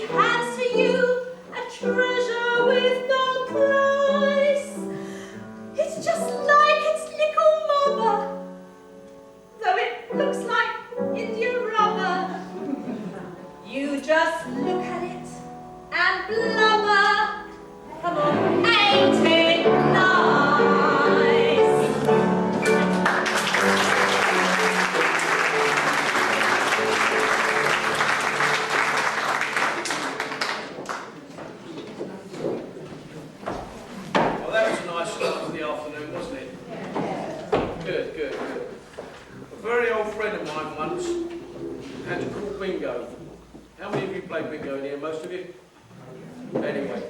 has to you a treasure with no price. It's just like its little mother, though it looks like India rubber. You just look at it and blubber. Come on, ain't it nice? Well, that was a nice start to the afternoon, wasn't it? Good, good, good. A very old friend of mine once had to call bingo. How many of you played bingo in here? Most of you? Anyway,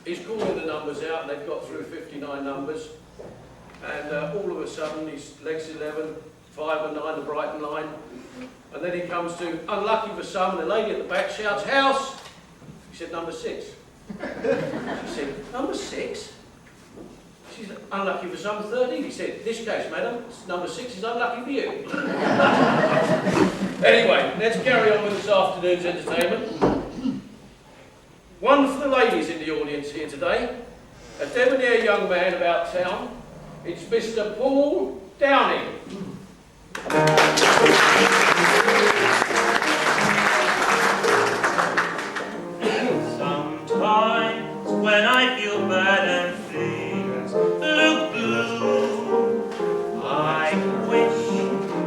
he's calling the numbers out, and they've got through 59 numbers. And all of a sudden, he's legs 11, 5 and 9, the Brighton line. And then he comes to unlucky for some, and the lady at the back shouts, "House!" He said, "Number 6. She said, "Number 6? She's unlucky for some, 13. He said, "This case, madam, number 6 is unlucky for you." Anyway, let's carry on with this afternoon's entertainment. One for the ladies in the audience here today. A debonair young man about town. It's Mr. Paul Downey. Sometimes when I feel bad and things look blue, I wish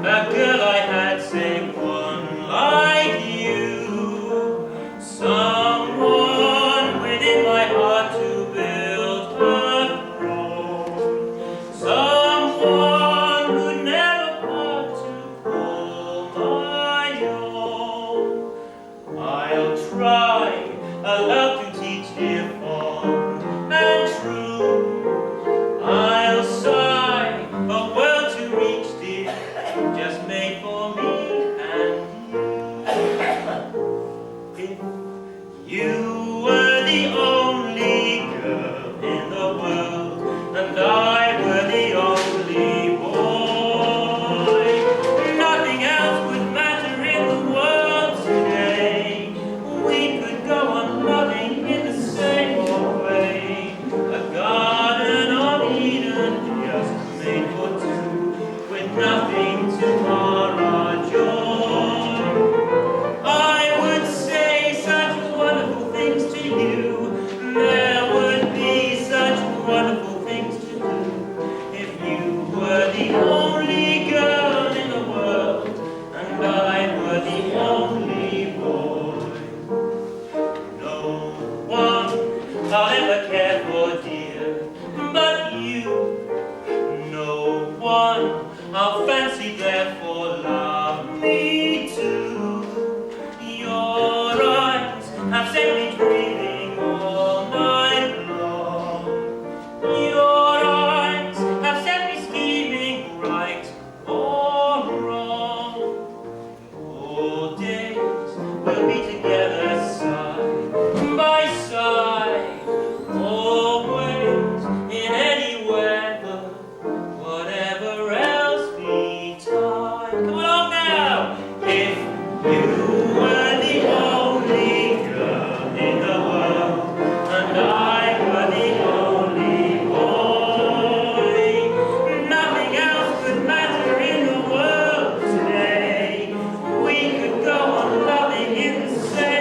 a girl I had, say one like you. Someone within my heart to build a throne. Someone who'd never part to call my own. I'll try a love to teach dear fond and true. I'll sigh a world to reach dear, just made for me and you. If you were the only girl in the world, and I were the only boy, nothing else would matter in the world today. We could go on loving in the same old way. A garden of Eden just made for two, with nothing to mar our joy. I would say such wonderful things to you. There would be such wonderful things to do if you were the only girl in the world, and I were the only boy. No one I'll ever care for, dear, but you. No one I'll fancy, therefore love me too. Your eyes have set me dreaming all night long. Your eyes have set me scheming, right or wrong. All days we'll be together side by side, always in any weather, whatever else betide. Come along now! If you were the only girl in the world, and I were the only boy, nothing else could matter in the world today. We could go on loving in the same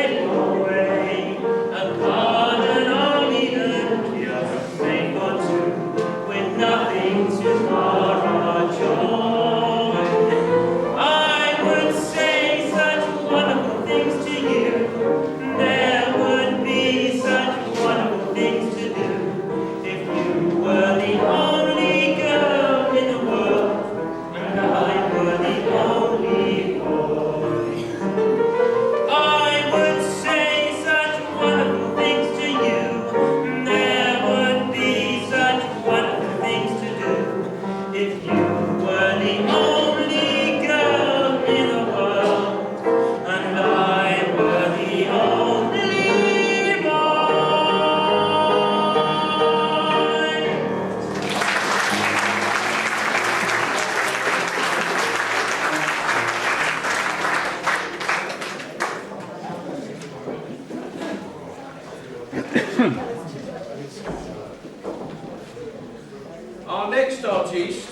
Our next artiste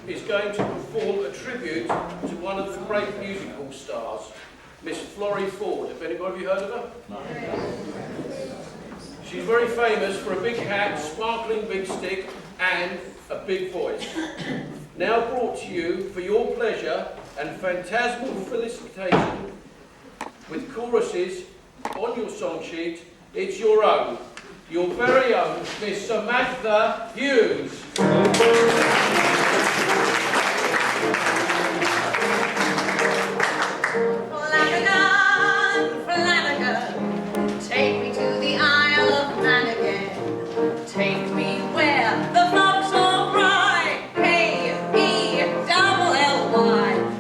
is going to perform a tribute to one of the great musical stars, Miss Florrie Ford. Have anybody of you heard of her? No. She's very famous for a big hat, sparkling big stick, and a big voice. Now brought to you for your pleasure and phantasmal felicitation with choruses on your song sheet, it's your own, your very own Miss Samantha Hughes. Flanagan, take me to the Isle of Man again. Take me where the folks all cry, K-E-double-L-Y.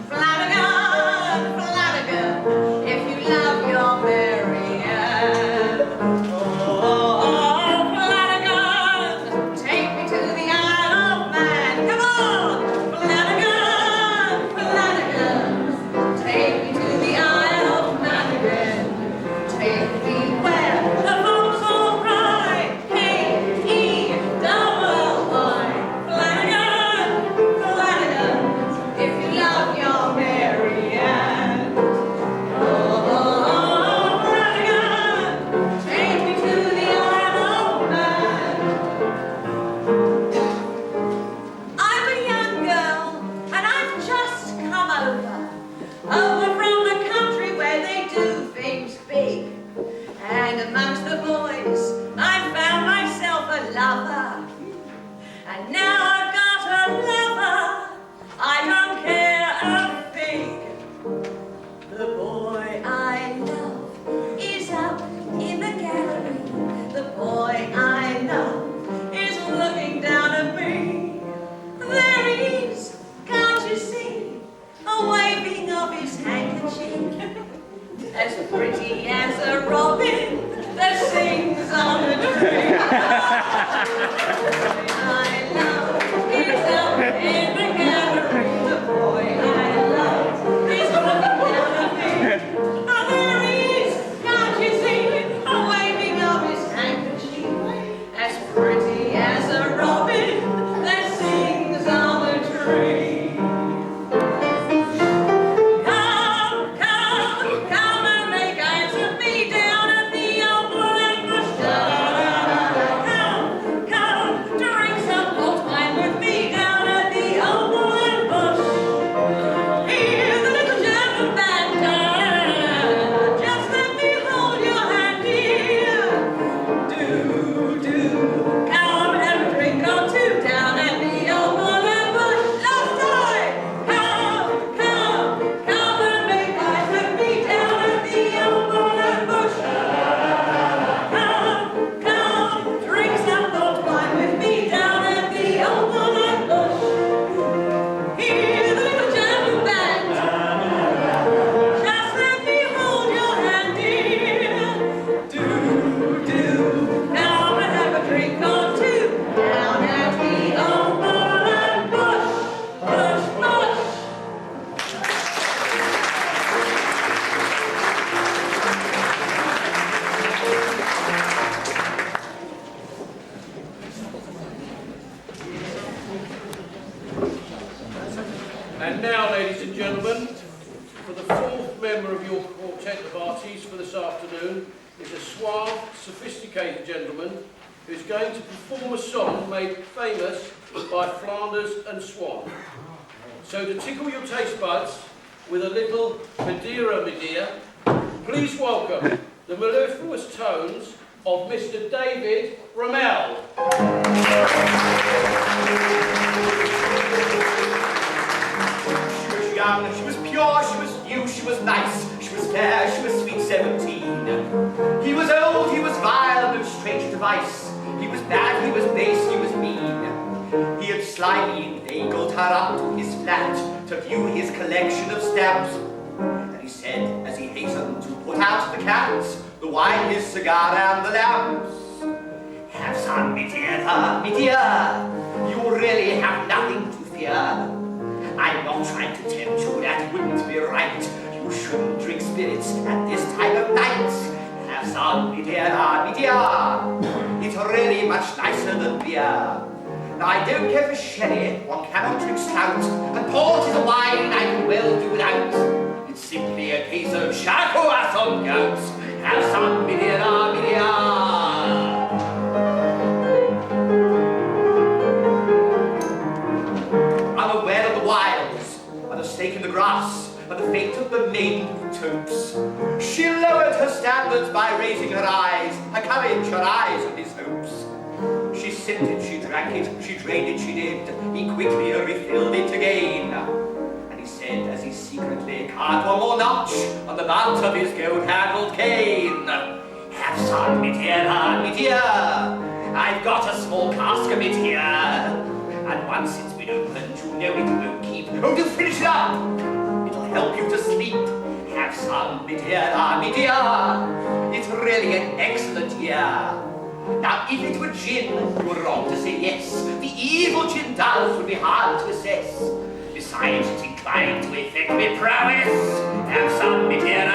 Flanagan, Flanagan, if you love your Mary Ann. Oh, Flanagan, take me to the Isle of Man. Come on, Flanagan, Flanagan, take me to the Isle of Man again. Take me where the folks all cry, K-E-double-L-Y. Flanagan, Flanagan, if you love your Mary Ann. Oh, Flanagan, take me to the Isle of Man. I'm a young girl, and I've just come over from the country where they do things big. And amongst the boys, I found myself a lover. And now I've got a lover, I don't care a fig. The boy I love is up in the gallery. The boy I love is looking down at me. There he is, can't you see, a waving of his handkerchief. As pretty as a robin that sings on a tree. I love is up in the gallery. The boy I love is looking down at me. Oh, there he is, can't you see, a waving of his handkerchief. As pretty as a robin that sings on a tree. Come, come, come and make eyes at me down at the old Woollen Bush. Come, come, drink some old wine with me down at the old Woollen Bush. Hear the little German band, just let me hold your hand, dear. Do, come and have a drink or two down at the old Woollen Bush. Last time, come and make eyes at me down at the old Woollen Bush. Come, drink some old wine with me down at the old Woollen Bush. Hear the little German band, just let me hold your hand, dear. Do, come and have a drink or two down at the old Woollen Bush. Bush, bush. And now, ladies and gentlemen, for the fourth member of your quartet of artists for this afternoon is a suave, sophisticated gentleman who's going to perform a song made famous by Flanders and Swan. So to tickle your taste buds with a little Madeira, my dear, please welcome the mellifluous tones of Mr. David Rumelle. She was young, she was pure, she was new, she was nice, she was fair, she was sweet 17. He was old, he was vile, no stranger to vice. He was bad, he was base, he was mean. He had slyly inveigled her up to his flat to view his collection of stamps. And he said, as he hastened to put out the cats, the wine, his cigar, and the lamps, "Have some, me dear, you really have nothing to fear. I'm not trying to tempt you, that wouldn't be right. You shouldn't drink spirits at this time of night. Have some, me dear, it's really much nicer than beer. Now, I don't care for sherry, one cannot drink stout, and port is a wine I can well do without. It's simply a case of chacoas on gout. Have some, me dear, me dear. I'm aware of the wiles, and the snake in the grass, and the fate of the maiden who topes. She lowered her standards by raising her eyes, her courage, her eyes, and his hopes. She sipped it, she drank it, she drained it, she did. He quickly refilled it again. And he said, as he secretly carved one more notch on the mount of his gold-handled cane, have some, me dear, I've got a small cask of it here. And once it's been opened, you know it won't keep. Oh, do finish it up! It'll help you to sleep. Have some, me dear, it's really an excellent year. Now, if it were gin, you were wrong to say yes. The evil gin does would be hard to assess. Besides, it's inclined to effect me prowess. Have some, me dear,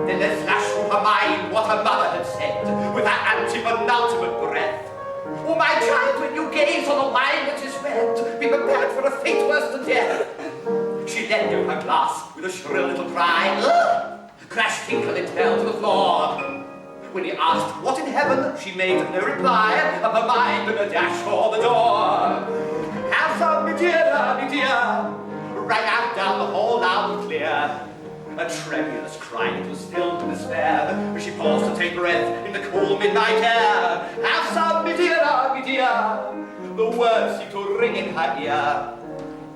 Then there flashed through her mind what her mother had said, with that anti-penultimate breath. Oh, my child, when you gaze on the wine that is red, be prepared for a fate worse than death. She let go her glass with a shrill little cry. Ugh! Crash, tinkle, it fell to the floor. When he asked what in heaven, she made no reply, and her mind in a dash for the door. Have some, me dear, rang out down the hall loud and clear. A tremulous cry that was filled with despair, as she paused to take breath in the cool midnight air. Have some, me dear, the words seemed to ring in her ear.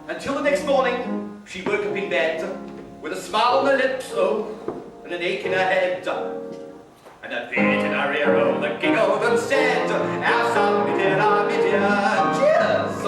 Until the next morning, she woke up in bed, with a smile on her lips, oh, and an ache in her head. And a bit in her ear, oh, that giggled and said, have some, me dear, cheers!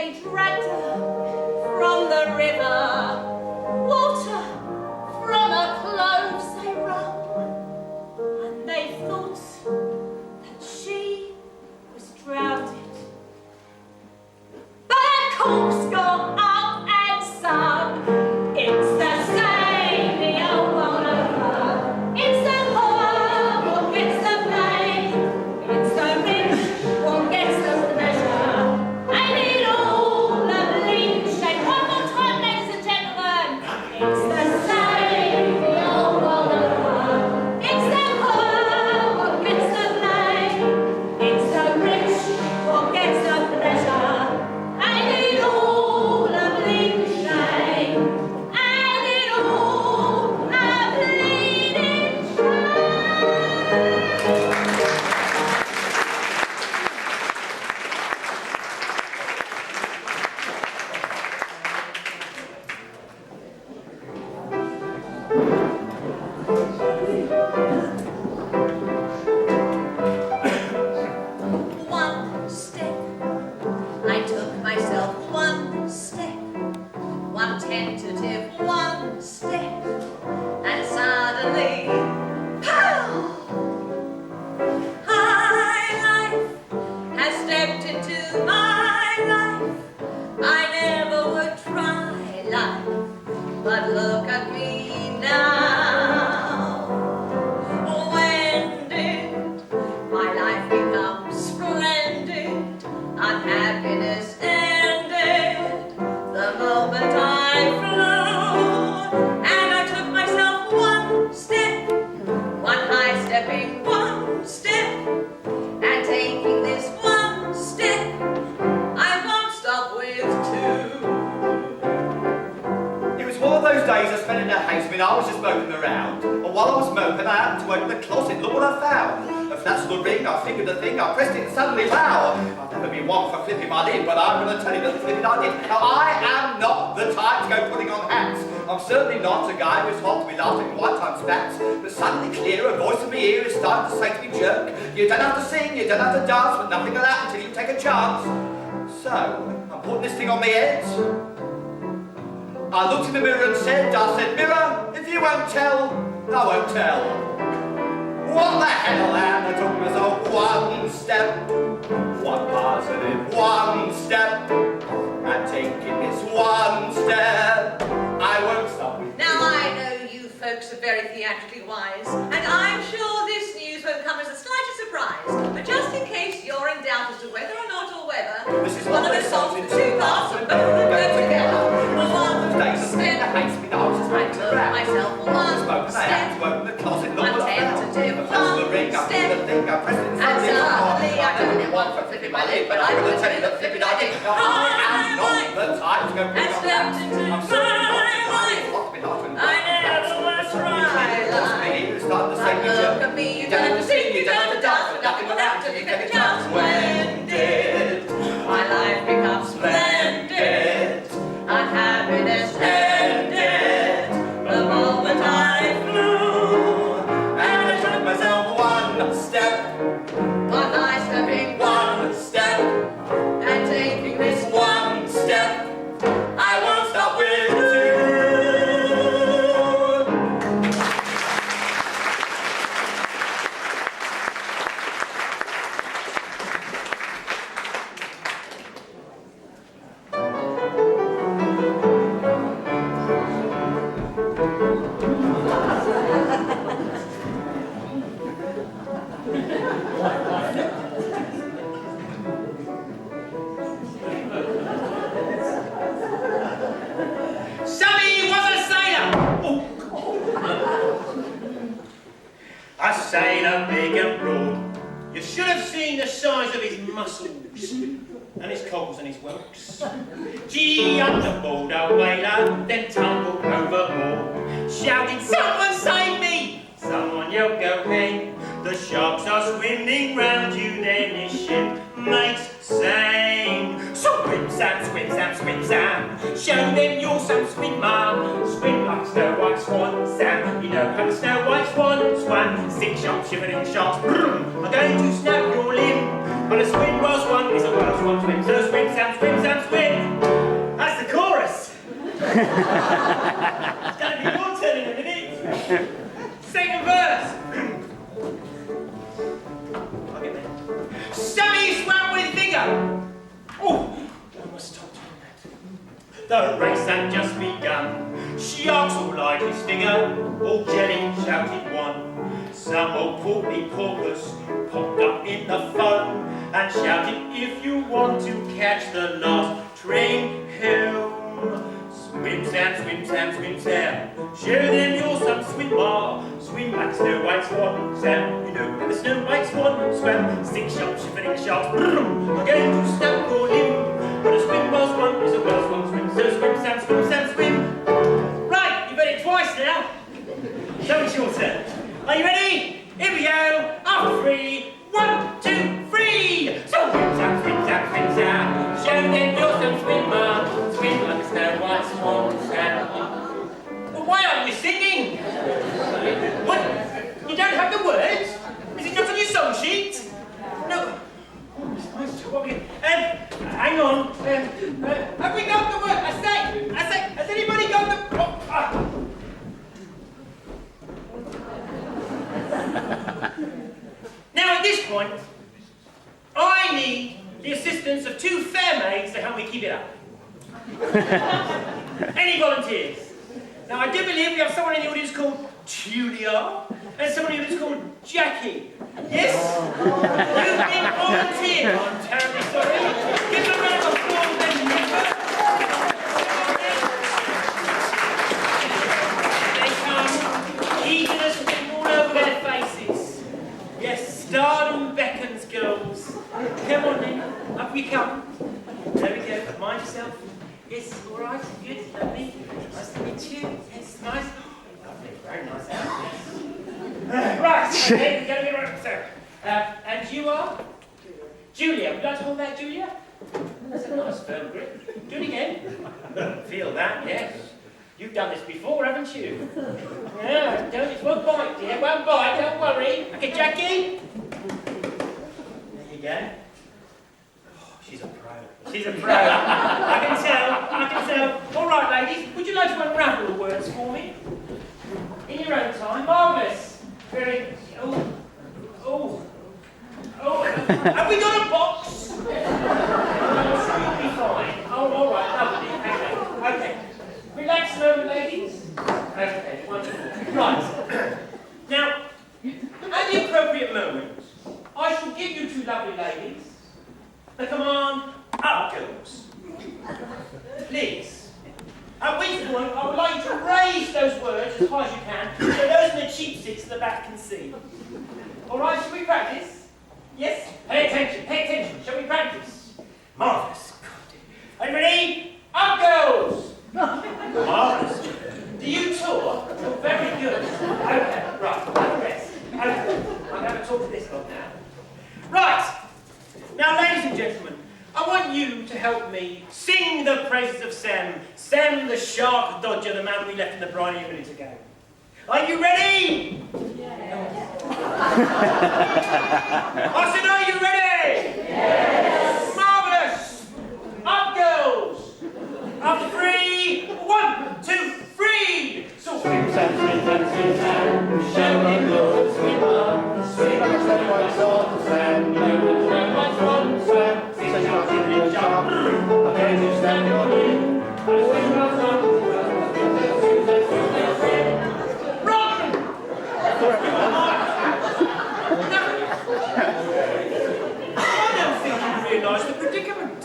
they dragged her from the river. Water from her clothes they wrung, and they thought that she was drowned. But her corpse got up and sung, it's the same the old world over. It's the poor what gets the blame. It's the rich what gets the pleasure. And it all a bleeding shame. One more time, ladies and gentlemen. It's the same the old world over. It's the poor what gets the blame. It's the rich what gets the pleasure. And it all a bleeding shame. And it all a bleeding shame. One step, I took myself one step, one tentative one step, and suddenly, pow! High life has stepped into my life. I never would try life, but look at me now. When did my life become splendid? Unhappiness ended the moment I flew, and I took myself one step, one high stepping one step, and taking this one step, I won't stop with two. It was one of those days I spent in a house when I was just moping around. And while I was moping, I happened to open the closet. Look what I found. A flash of the ring, I fingered the thing, I pressed it, and suddenly, wow! I've never been one for flipping my lid, but I'm going to tell you that the flipping I did. Now, I am not the type to go putting on hats. I'm certainly not a guy who's hot to be laughing at white time spats. But suddenly clear, a voice in my ear is starting to say to me, jerk, you don't have to sing, you don't have to dance, but nothing will happen until you take a chance. So, I'm putting this thing on my head. I looked in the mirror and said, mirror, if you won't tell, I won't tell. What the hell, and I took myself one step, one positive one step, and taking this one step, I won't stop with Now I know you folks are very theatrically wise, and I'm sure this news won't come as the slightest surprise. But just in case you're in doubt as to whether or not or whether, This is one of those songs in two parts and both of them go together. One step, I took myself one step, one tentative one step, and suddenly I don't know what for flipping my lid, but I'm going to tell you that flipping I did. I am not the type to go putting And on stepped hats. into I'm certainly not my a guy life. who's hot to be laughing at I white time never spats. would But suddenly try clear, a voice in my ear is starting to say to me, Look jerk, at me, you don't have to sing, you don't have to dance, but nothing will happen till you take a chance. When did my life become splendid? Unhappiness ended the moment I flew, And I took myself one step, one eye stepping one step, and taking this one step, I won't stop with two. Sammy was a sailor. A sailor big and broad. You should have seen the size of his muscles and his cogs and his whelks. Gee, underboard a whaler, then tumbled overboard, shouting, "Someone save me!" Someone yelled, "Go ahead." The sharks are swimming round you, then his shipmates saying, "Swim, Sam, swim, Sam, swim, Sam. Show them you're some swimmer. Swim like Snow White Swan, Sam. You know how the Snow White Swan swam. 6 sharks, shivering sharks, are going to snap your limb. But a swim whilst one is a Welsh one swim. So swim, Sam, swim, Sam, swim. It's going to be your turn in a minute. Second verse. I'll get there. Sammy swam with vigor. Oh, I must stop doing that. The race had just begun. Sharks all like his figure, all jelly shouted one. Some old portly porpoise popped up in the foam and shouted, if you want to catch the last train home. Swim, Sam, swim, Sam, swim, Sam. Show them you're some swimmer. Swim like Snow White Swan, Sam. You know how the Snow White Swan swam. 6 shots, shivering sharks. Brum, are going to snap your limb. But a swim well swum is a well swum swim. So swim, Sam, swim, Sam, swim. Right, you've heard it twice now. So it's your turn. Are you ready? Here we go. After 3, 1, 2, 3. So swim, Sam, swim, Sam, swim, Sam. Show them you're some swimmer. Swim like a Snow White Swan, Sam. Well, why aren't you singing? What? You don't have the words? Is it not on your song sheet? No. What we, hang on. Have we got the word? I say, has anybody got the... Now at this point, I need the assistance of 2 fair maids to help me keep it up. Any volunteers? Now I do believe we have someone in the audience called Julia and someone in the audience called Jackie. Yes? You've been volunteered. I'm terribly sorry. Give them a round of applause, ladies and gentlemen. They come, eagerness written all over their faces. Yes, stardom beckons, girls. Come on then, up we come. There we go, mind yourself. Yes, all right, good, lovely. Nice to meet you. Yes, nice. Lovely, very nice out. Yes. Right, okay, we're going to get right. So, and you are? Julia. Would you like to hold that, Julia? That's a nice firm grip. Do it again. Feel that, yes. You've done this before, haven't you? Yeah, don't, it won't bite, dear. It won't bite, don't worry. Okay, Jackie? There you go. Oh, she's a pro. She's a pro. I can tell. All right, ladies, would you like to unravel the words for me? In your own time. Marvellous. Very... Oh. Have we got a box? I'm sure you'll be fine. Oh, all right, lovely. Okay. Relax a moment, ladies. Okay, wonderful. Right. Now, at the appropriate moment, I shall give you 2 lovely ladies the command, up girls. Please. At which point, I would like you to raise those words as high as you can, so those in the cheap seats at the back can see. All right, shall we practice? Yes? Pay attention. Shall we practice? Marvellous. Are you ready? Up girls! Marvellous. Do you tour? You're very good. Okay, right, have a rest. Okay, I'm going to talk to this lot now. Right. Now, ladies and gentlemen, I want you to help me sing the praises of Sam. Sam the shark dodger, the man we left in the briny a minute ago. Are you ready? Yes. I said, are you ready? Yes. Marvellous. Up, girls. After 3, 1, 2, 3. So swim, Sam, swim, Sam, swim, Sam. Show them good swimmer. Swim like Snow White Swan, Sam. You know the Snow White Swan, Sam. 6 shots in the jump. I'm going to stand your in. Swim like Swan, run! I don't think you realise the predicament.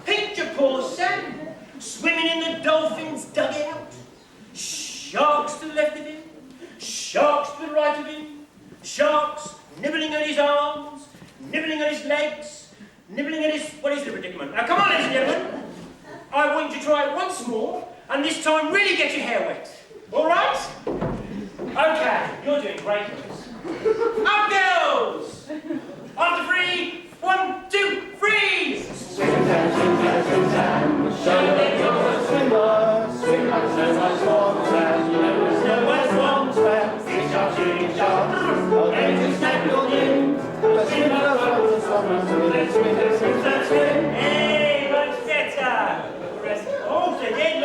Picture poor Sam swimming in the dolphin's dugout. Sharks to the left of him, sharks to the right of him, sharks nibbling at his arms, nibbling at his legs, nibbling at his... What is the predicament? Now come on, ladies and gentlemen. I want you to try it once more, and this time really get your hair wet. All right? Okay, you're doing great. Up girls! After 3, 1, 2, freeze! Swim, Sam, swim, Sam, swim, Sam. Show them you're a swimmer. Swim like Snow White Swan, Sam. You know the Snow White Swan, Sam. 6 shots, shooting shots. And you snap your limb. But swim like Snow White Swan, swim, swim, swim, swim, swim. Hey, much better. The rest. Oh, again.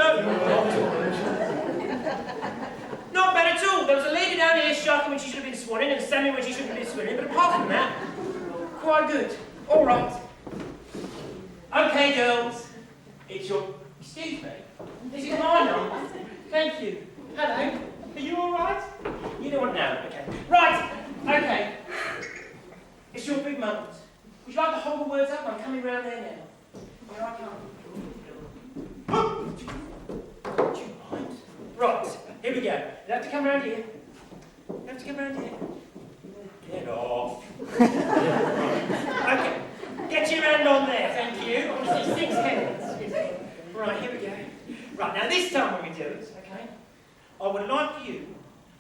swimming, but apart from that, quite good. All right. Okay, girls. It's your... Excuse me. This is my arm. Thank you. Hello. Are you all right? You know what now? Okay. Right. Okay. It's your big moment. Would you like to hold the words up? I'm coming round there now. Here I come. Do you mind? Right. Here we go. You have to come round here. You have to come round here. Get off. Okay. Get your hand on there, thank you. I want to see 6 hands. Right, here we go. Right, now this time when we do it, okay, I would like you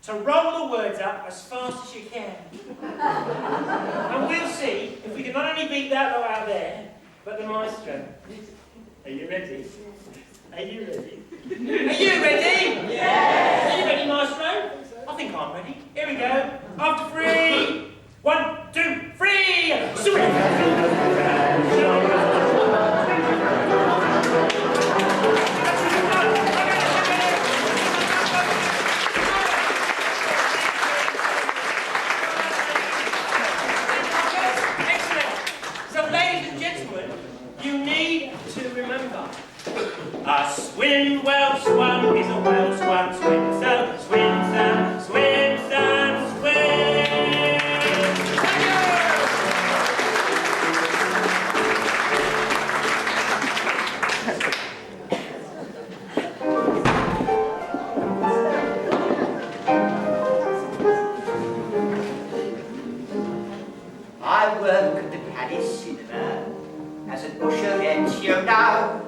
to roll the words up as fast as you can. And we'll see if we can not only beat that lot out there, but the maestro. Are you ready? Are you ready? Are you ready? Yes! Are you ready, maestro? I think I'm ready. Here we go. After 3. 1, 2, 3! Swing! A swim well swum is a well swum swim. So swim, son, swim, son, swim. I work at the Pianist cinema as an usherette, you know.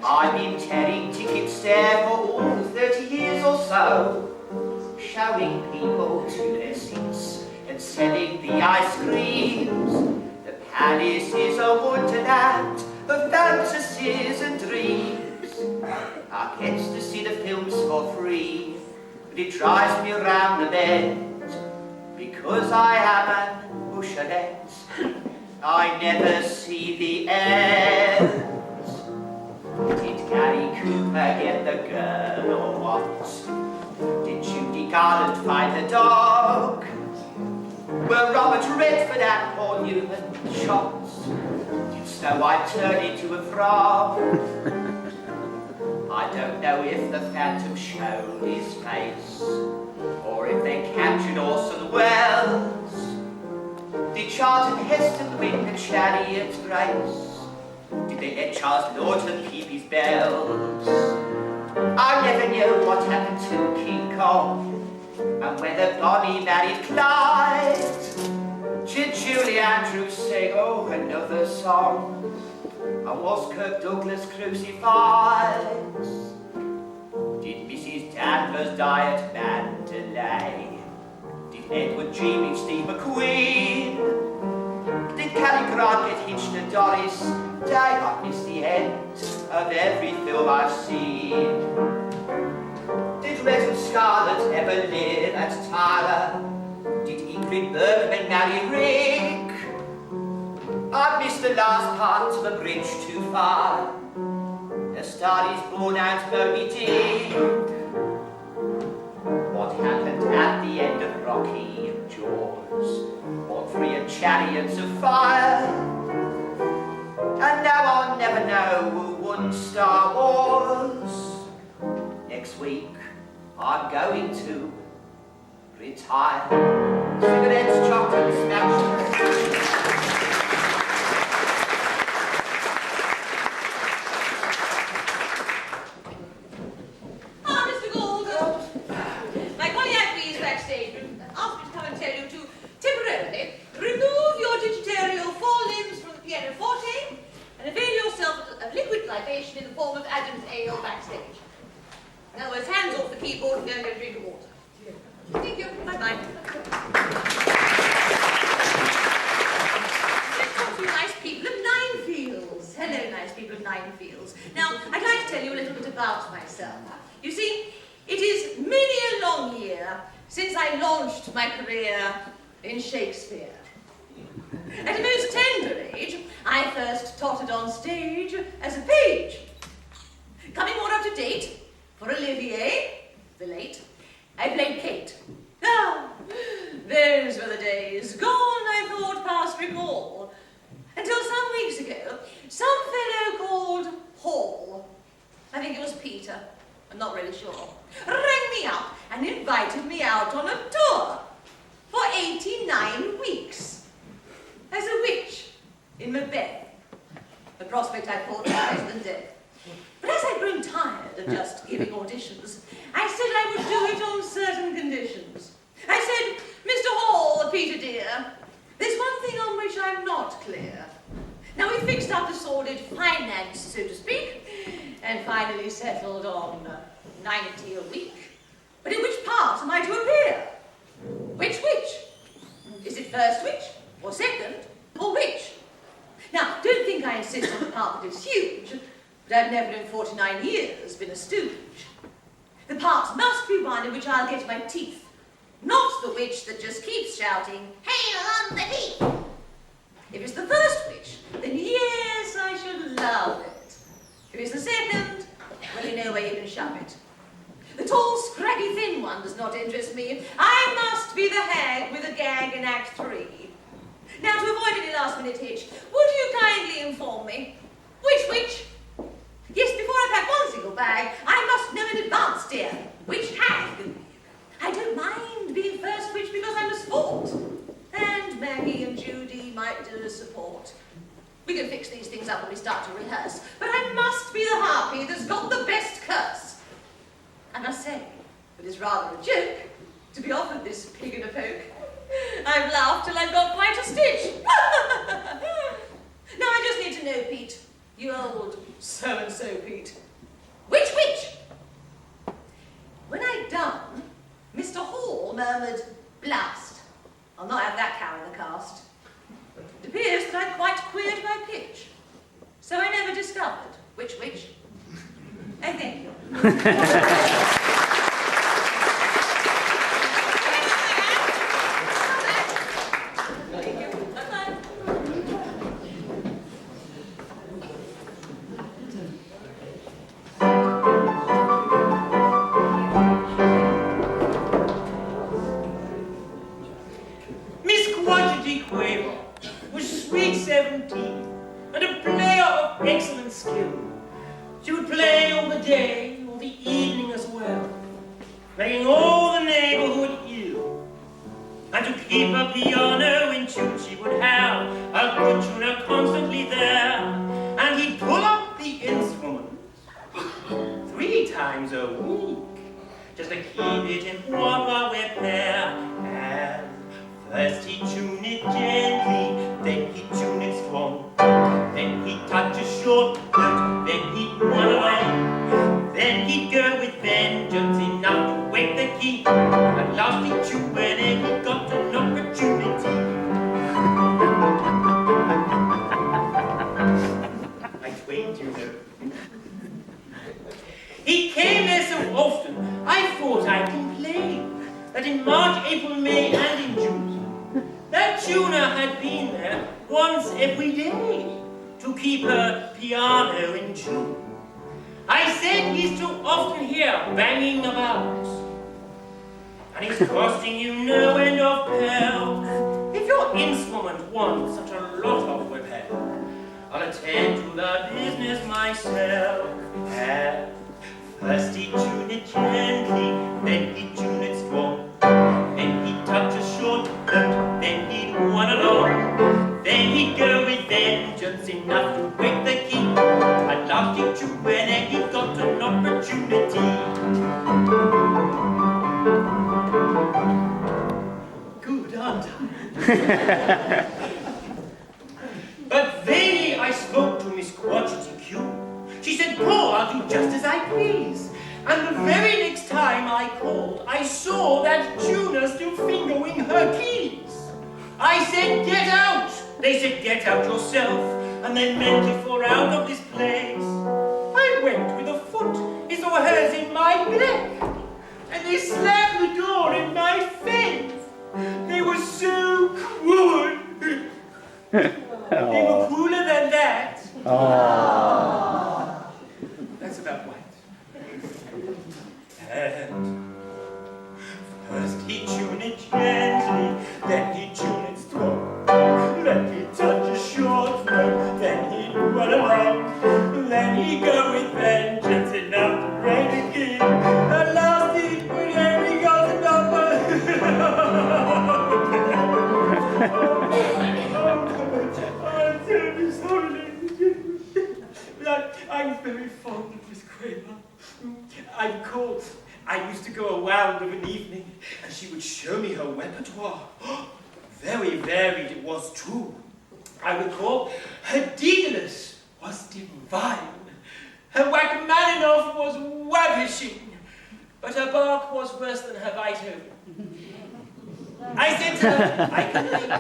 I've been tearing tickets there for all 30 years or so, showing people to their seats and selling the ice creams. The Pianist is a wonderland of fantasies and dreams. I get to see the films for free, but it drives me around the bend, because I am an usherette. I never see the end. Did Gary Cooper get the girl or what? Did Judy Garland find the dog? Were Robert Redford and Paul Newman shot? Did Snow White turn into a frog? I don't know if the Phantom showed his face, or if they captured Orson Welles. Did Charlton Heston win the Chariot race? Did they let Charles Lawton keep his bells? I never knew what happened to King Kong, and whether Bonnie married Clyde. Did Julie Andrews sing, oh, another song? And was Kirk Douglas crucified? Did Mrs. Danvers die at Mandalay? Did Edward G. meet Steve McQueen? Did Cary Grant get hitched to Doris Day? I missed the end of every film I've seen. Did Red and Scarlet ever live at Tyler? Did Ingrid Bergman marry Rick? I missed the last part of A Bridge Too Far. A Star Is Born and Moby Dick. What happened at the end of Rocky and Jaws? Audrey and Chariots of Fire. And now I'll never know who won Star Wars. Next week, I'm going to retire. Cigarettes, chocolates, smashes. Mr. Gould. My colleague is backstage asked me to come and tell you to temporarily remove your digitarial forelimbs from the pianoforte and avail yourself of liquid libation in the form of Adam's ale backstage. In other words, hands off the keyboard and go and get a drink of water. Thank you. Bye-bye. Let's talk to you nice people of Ninfields. Hello, nice people of Ninfields. Now, I'd like to tell you a little bit about myself. You see, it is many a long year since I launched my career in Shakespeare. At a most tender age, I first tottered on stage as a page. Coming more up to date, for Olivier, the late, I played Kate. Ah, those were the days. Peter, I'm not really sure, rang me up and invited me out on a tour for 89 weeks as a witch in Macbeth. The prospect I thought better than death. But as I'd grown tired of just giving auditions, I said I would do it on certain conditions. I said, Mr. Hall, Peter dear, there's one thing on which I'm not clear. Now we fixed up the sordid finance, so to speak, and finally settled on 90 a week. But in which part am I to appear? Which witch? Is it first witch, or second, or which? Now, don't think I insist on the part that is huge, but I've never in 49 years been a stooge. The part must be one in which I'll get my teeth, not the witch that just keeps shouting, "Hail on the heath!" If it's the first witch, then yes, I should love it. If it's the second, well, you know where you can shove it. The tall, scraggy, thin one does not interest me. I must be the hag with a gag in Act 3. Now, to avoid any last-minute hitch, would you kindly inform me, which witch? Yes, before I pack one single bag, I must know in advance, dear, which hag? I don't mind being first witch because I'm a sport. And Maggie and Judy might do as support. We can fix these things up when we start to rehearse, but I must be the harpy that's got the best curse. I must say, it is rather a joke to be offered this pig in a poke. I've laughed till I've got quite a stitch. Now I just need to know, Pete, you old so-and-so Pete, which witch? When I'd done, Mr. Hall murmured, "Blast. I'll not have that cow in the cast." It appears that I'd quite queered my pitch, so I never discovered which witch. I thank you. Thank you. Bye-bye. Miss Quantity Quaver was sweet 17 and a player of excellent skill. She would play all the day, all the evening as well, making all the neighborhood ill. And to keep her piano in tune, she would have a good tuner constantly there, and he'd pull up the instrument 3 times a week, just to keep it in proper repair. And first he'd tune it gently, then he'd tune it strong, then he'd touch a short note, then he'd run along, then he'd go with vengeance enough to wake the key. At last he'd tune when he got an opportunity. I twained, you know. He came there so often, I thought I'd complain that in March, April, May, and in June, that tuner had been there once every day to keep her piano in tune. I said, he's too often here banging about, and he's costing you no end of pell. If your instrument wants such a lot of repair, I'll attend to the business myself. And first he'd tune it gently, then he'd tune it strong, then he'd touch a short note, then he'd run along, then he'd go with vengeance enough to break the key. At last he'd tune when he got an opportunity. Good, aren't I? But vainly I spoke to Miss Quantity Q. She said, "Paul, I'll do just as I please." And the very next time I called, I saw that tuner still fingering her keys. I said, "Get out!" They said, "Get out yourself," and they meant it for out of this place. I went with a foot, he saw hers in my neck, and they slammed the door in my face. They were so cruel. They were crueler than that. That's about right. And first he tuned it gently, then he tuned it strong, then he'd touch a short note, then he'd run along, then he'd go with vengeance enough to break very fond of Miss Quaver. I'm caught. I used to go around of an evening, and she would show me her repertoire. Very varied it was too. I recall her Daedalus was divine. Her Rachmaninoff was ravishing, but her Bach was worse than her Beethoven. I said to her, I can wait.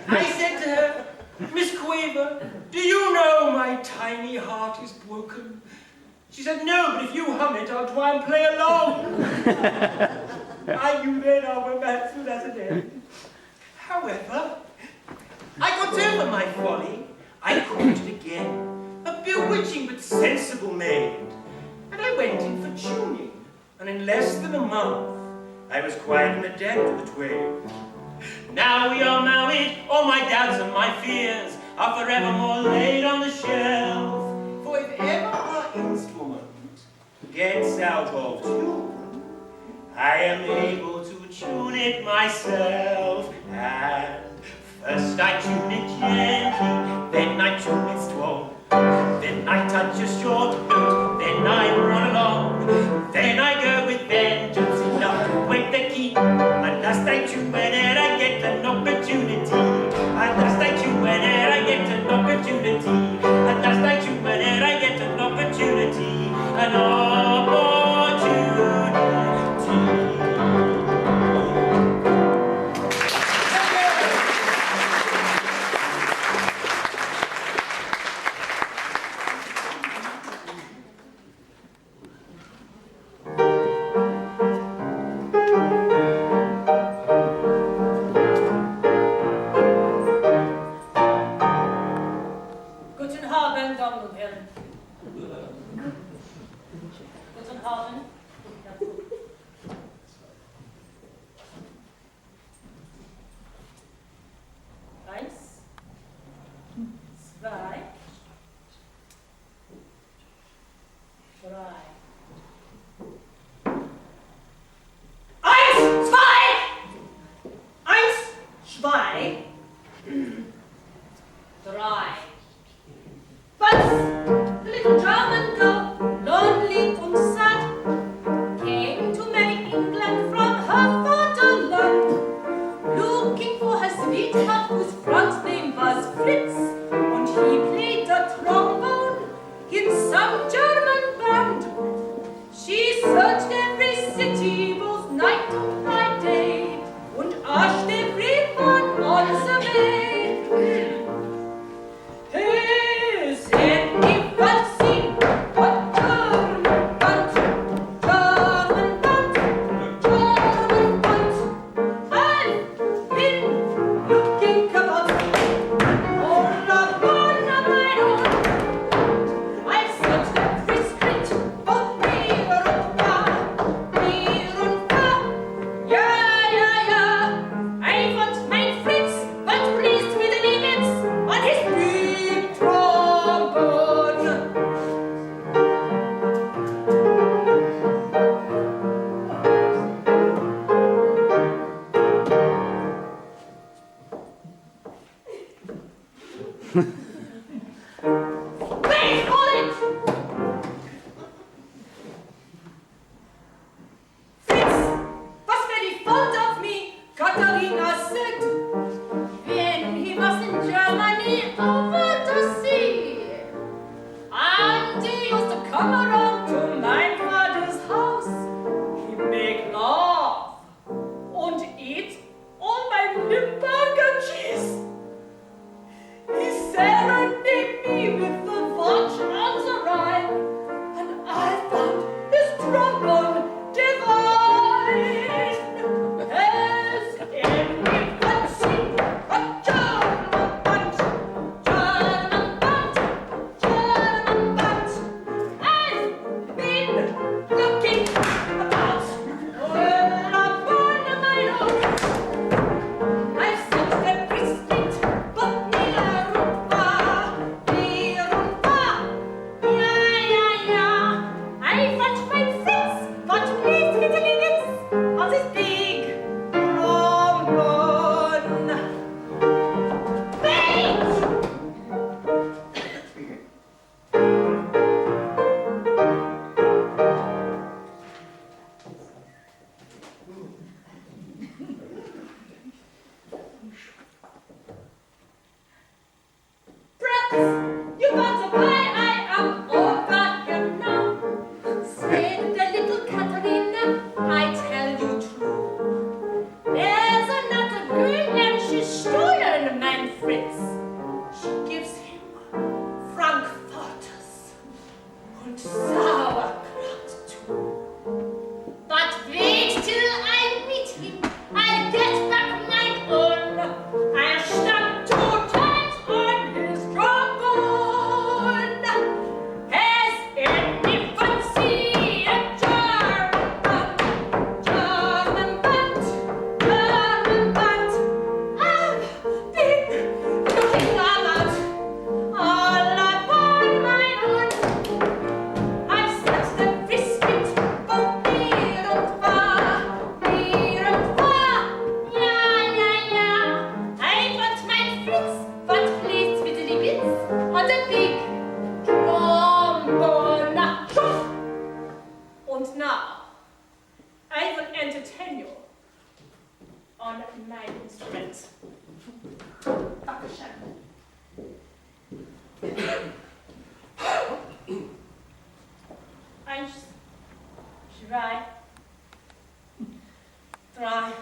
I said to her, Miss Quaver, do you know my tiny heart is broken? She said, no, but if you hum it, I'll try and play along. I knew then our romance would at an end. However, I got over my folly. I courted again, a bewitching but sensible maid. And I went in for tuning, and in less than a month, I was quite an adept at the trade. Now we are married, all my doubts and my fears are forevermore laid on the shelf. For if ever our instrument gets out of tune, I am able to tune it myself. And first I tune it gently, then I tune it strong, then I touch a short note, then I run along, then I go with vengeance enough to break the key. At last I tune whenever I get an opportunity. At last I tune whenever I get an opportunity. At last I tune whenever I get an opportunity. An opportunity. Und Sauerkraut too. But wait till I meet him. I'll get back my own. I'll stamp 2 times on his trombone. Has anyone seen a German butt? German butt, German butt. I've been looking about all upon my own. I've set the biscuit for near and far, ja, ja, ja. I want my Fritz, but please with the bits on the big trombone. And now, I will entertain you on my instrument. Dankeschön. Eins, zwei, drei.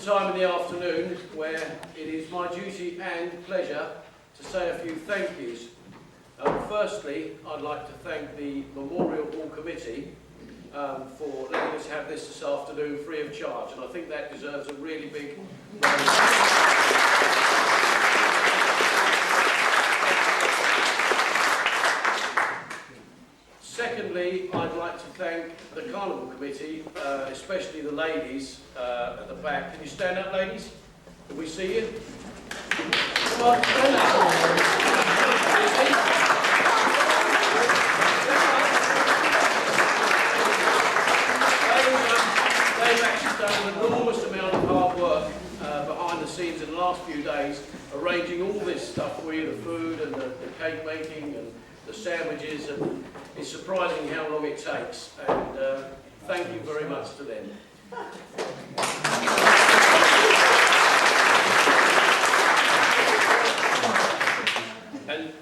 Time in the afternoon where it is my duty and pleasure to say a few thank yous. Firstly, I'd like to thank the Memorial Hall Committee for letting us have this afternoon free of charge, and I think that deserves a really big round of applause. Secondly, I'd like to thank the Carnival Committee, especially the ladies at the back. Can you stand up, ladies? Can we see you? Come on, stand up. They've actually done an enormous amount of hard work behind the scenes in the last few days, arranging all this stuff for you, the food and the cake making and the sandwiches, and it's surprising how long it takes, and thank you very much to them. And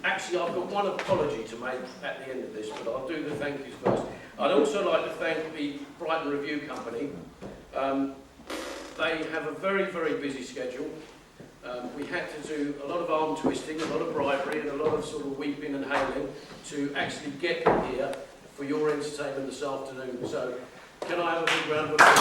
actually I've got one apology to make at the end of this, but I'll do the thank yous first. I'd also like to thank the Brighton Revue company. They have a very, very busy schedule. We had to do a lot of arm twisting, a lot of bribery, and a lot of sort of weeping and hailing to actually get them here for your entertainment this afternoon. So, can I have a big round of applause?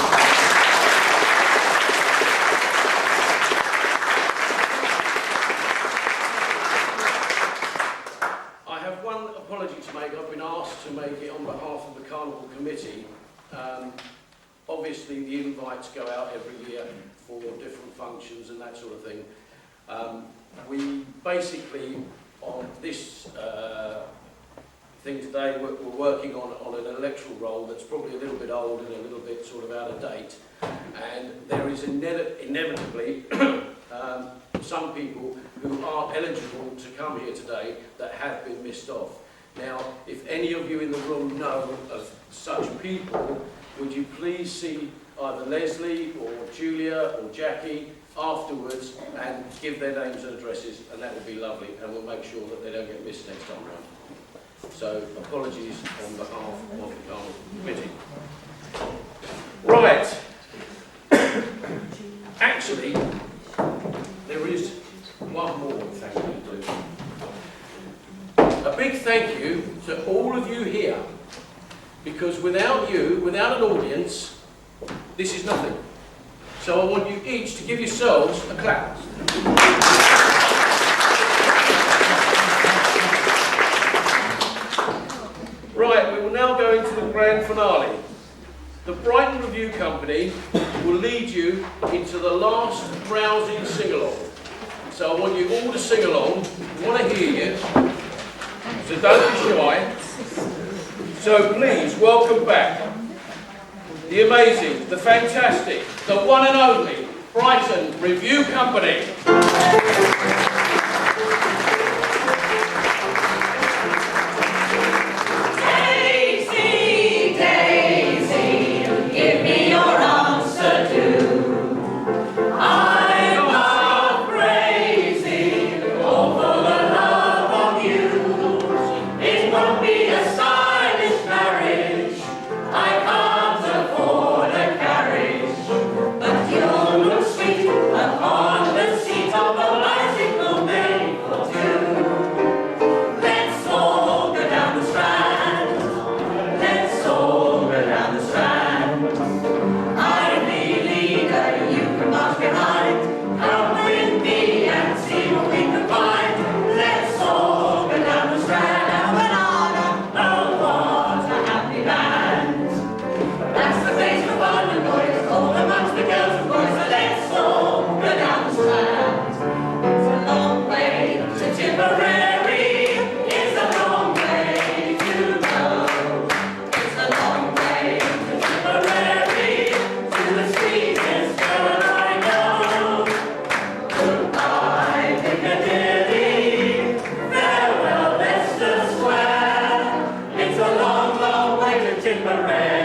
I have one apology to make. I've been asked to make it on behalf of the Carnival Committee. Obviously, the invites go out every year for different functions and that sort of thing. We basically, on this thing today, we're working on an electoral roll that's probably a little bit old and a little bit sort of out of date. And there is inevitably some people who are eligible to come here today that have been missed off. Now, if any of you in the room know of such people, would you please see either Leslie or Julia or Jackie afterwards and give their names and addresses, and that would be lovely, and we'll make sure that they don't get missed next time round. So, apologies on behalf of the Carnival Committee. Right. Actually, there is one more thank you to do. A big thank you to all of you here, because without you, without an audience, this is nothing. So I want you each to give yourselves a clap. grand finale. The Brighton Revue Company will lead you into the last rousing sing-along. So I want you all to sing along. We want to hear you. So don't be shy. So please, welcome back the amazing, the fantastic, the one and only Brighton Revue Company. Tipperary.